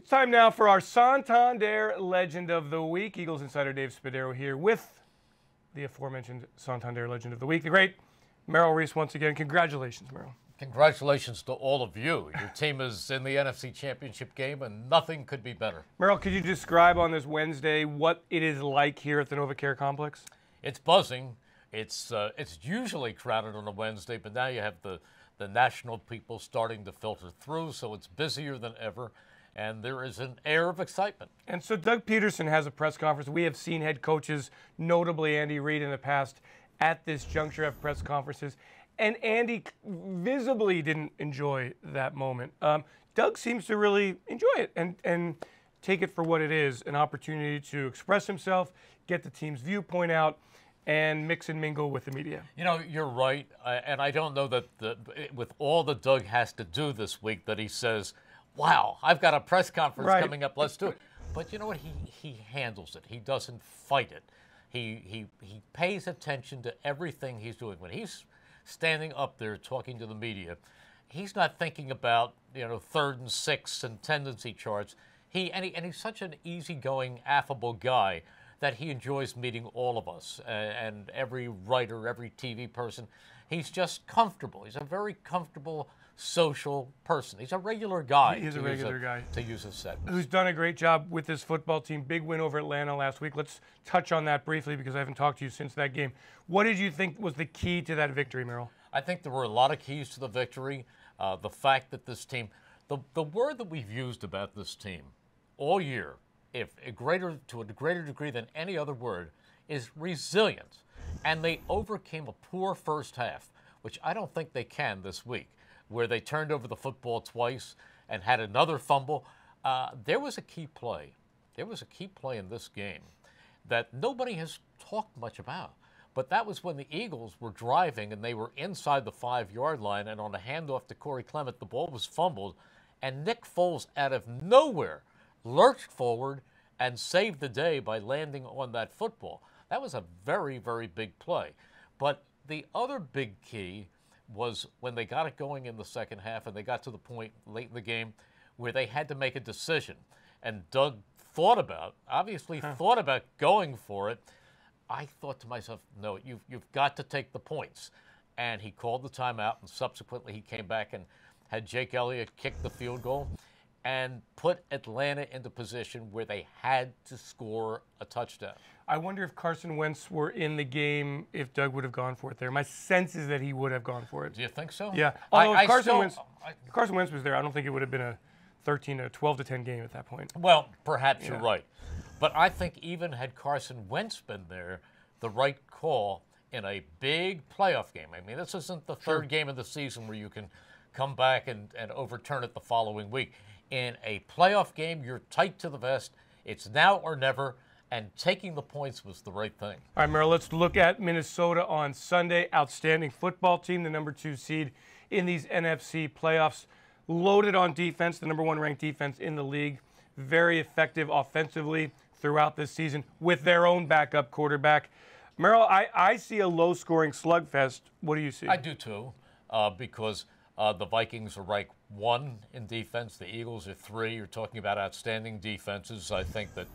It's time now for our Santander Legend of the Week. Eagles insider Dave Spadaro here with the aforementioned Santander Legend of the Week, the great Merrill Reese once again. Congratulations, Merrill. Congratulations to all of you. Your team is in the NFC Championship Game, and nothing could be better. Merrill, could you describe on this Wednesday what it is like here at the NovaCare Complex? It's buzzing. It's usually crowded on a Wednesday, but now you have the national people starting to filter through, so it's busier than ever, and there is an air of excitement. And so Doug Peterson has a press conference. We have seen head coaches, notably Andy Reid in the past, at this juncture have press conferences, and Andy visibly didn't enjoy that moment. Doug seems to really enjoy it and take it for what it is, an opportunity to express himself, get the team's viewpoint out, and mix and mingle with the media. You know, you're right, and I don't know that with all that Doug has to do this week that he says, wow, I've got a press conference coming up, let's do it. But you know what, he handles it. He doesn't fight it. He pays attention to everything he's doing. When he's standing up there talking to the media, he's not thinking about, you know, 3rd and 6 and tendency charts. He's such an easygoing, affable guy that he enjoys meeting all of us and every writer, every TV person. He's just comfortable. He's a very comfortable, social person. He's a regular guy. He's a regular guy. To use a sentence. Who's done a great job with this football team. Big win over Atlanta last week. Let's touch on that briefly because I haven't talked to you since that game. What did you think was the key to that victory, Merrill? I think there were a lot of keys to the victory. The fact that this team, the word that we've used about this team all year, to a greater degree than any other word, is resilient. And they overcame a poor first half, which I don't think they can this week, where they turned over the football twice and had another fumble. There was a key play. There was a key play in this game that nobody has talked much about. But that was when the Eagles were driving and they were inside the 5-yard line, and on a handoff to Corey Clement, the ball was fumbled, and Nick Foles out of nowhere lurched forward and saved the day by landing on that football. That was a very, very big play. But the other big key was when they got it going in the second half and they got to the point late in the game where they had to make a decision. And Doug thought about going for it. I thought to myself, no, you've got to take the points. And he called the timeout, and subsequently he came back and had Jake Elliott kick the field goal and put Atlanta into position where they had to score a touchdown. I wonder if Carson Wentz were in the game, if Doug would have gone for it there. My sense is that he would have gone for it. Do you think so? Yeah. Although if Carson Wentz was there, I don't think it would have been a 12-10 game at that point. Well, perhaps you're right. But I think even had Carson Wentz been there, the right call in a big playoff game. I mean, this isn't the third game of the season where you can come back and overturn it the following week. In a playoff game, you're tight to the vest. It's now or never, and taking the points was the right thing. All right, Merrill, let's look at Minnesota on Sunday. Outstanding football team, the number 2 seed in these NFC playoffs. Loaded on defense, the number 1 ranked defense in the league. Very effective offensively throughout this season with their own backup quarterback. Merrill, I see a low-scoring slugfest. What do you see? I do too, because the Vikings are ranked 1 in defense. The Eagles are 3. You're talking about outstanding defenses. I think that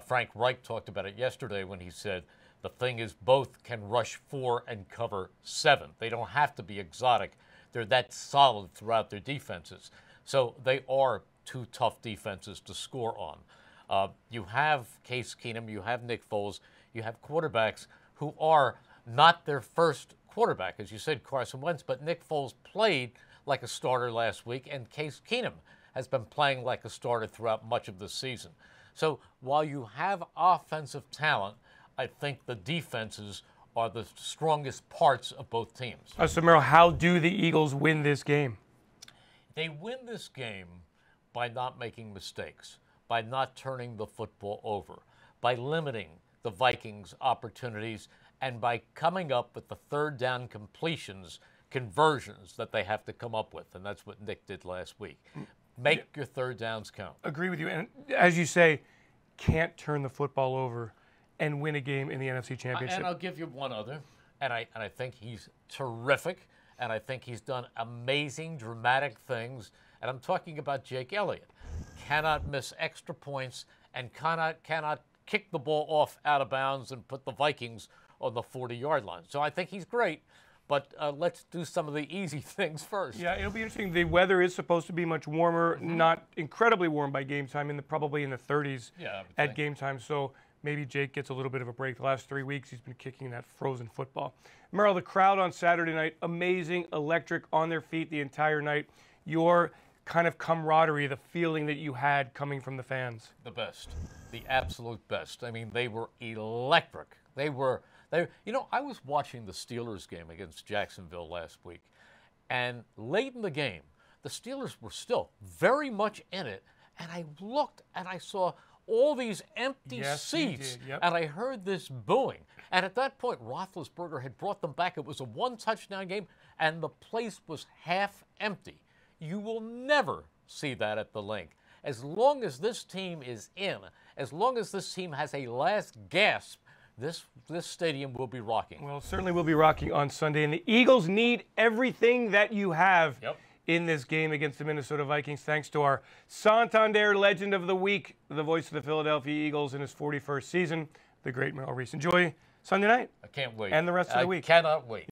Frank Reich talked about it yesterday when he said the thing is both can rush 4 and cover 7. They don't have to be exotic. They're that solid throughout their defenses. So they are 2 tough defenses to score on. You have Case Keenum, you have Nick Foles, you have quarterbacks who are not their first quarterback, as you said, Carson Wentz, but Nick Foles played like a starter last week, and Case Keenum has been playing like a starter throughout much of this season. So while you have offensive talent, I think the defenses are the strongest parts of both teams. So, Merrill, how do the Eagles win this game? They win this game by not making mistakes, by not turning the football over, by limiting the Vikings' opportunities, and by coming up with the 3rd down completions, conversions that they have to come up with. And that's what Nick did last week. Make your 3rd downs count. Agree with you. And as you say, can't turn the football over and win a game in the NFC Championship. And I'll give you one other. And I think he's terrific. And I think he's done amazing, dramatic things. And I'm talking about Jake Elliott. cannot miss extra points, and cannot kick the ball off out of bounds and put the Vikings on the 40-yard line. So I think he's great, but let's do some of the easy things first. Yeah, it'll be interesting. The weather is supposed to be much warmer, not incredibly warm by game time, probably in the 30s at game time. So maybe Jake gets a little bit of a break. The last 3 weeks, he's been kicking that frozen football. Merrill, the crowd on Saturday night, amazing, electric, on their feet the entire night. Your kind of camaraderie, the feeling that you had coming from the fans. The best, the absolute best. I mean, they were electric. They you know, I was watching the Steelers game against Jacksonville last week, and late in the game, the Steelers were still very much in it, and I looked and I saw all these empty seats, and I heard this booing. And at that point, Roethlisberger had brought them back. It was a one-touchdown game, and the place was half empty. You will never see that at the Link. As long as this team is in, as long as this team has a last gasp, this stadium will be rocking. Well, certainly will be rocking on Sunday, and the Eagles need everything that you have in this game against the Minnesota Vikings, thanks to our Santander Legend of the Week, the voice of the Philadelphia Eagles in his 41st season, the great Merrill Reese. Enjoy Sunday night. I can't wait. And the rest of the week. I cannot wait.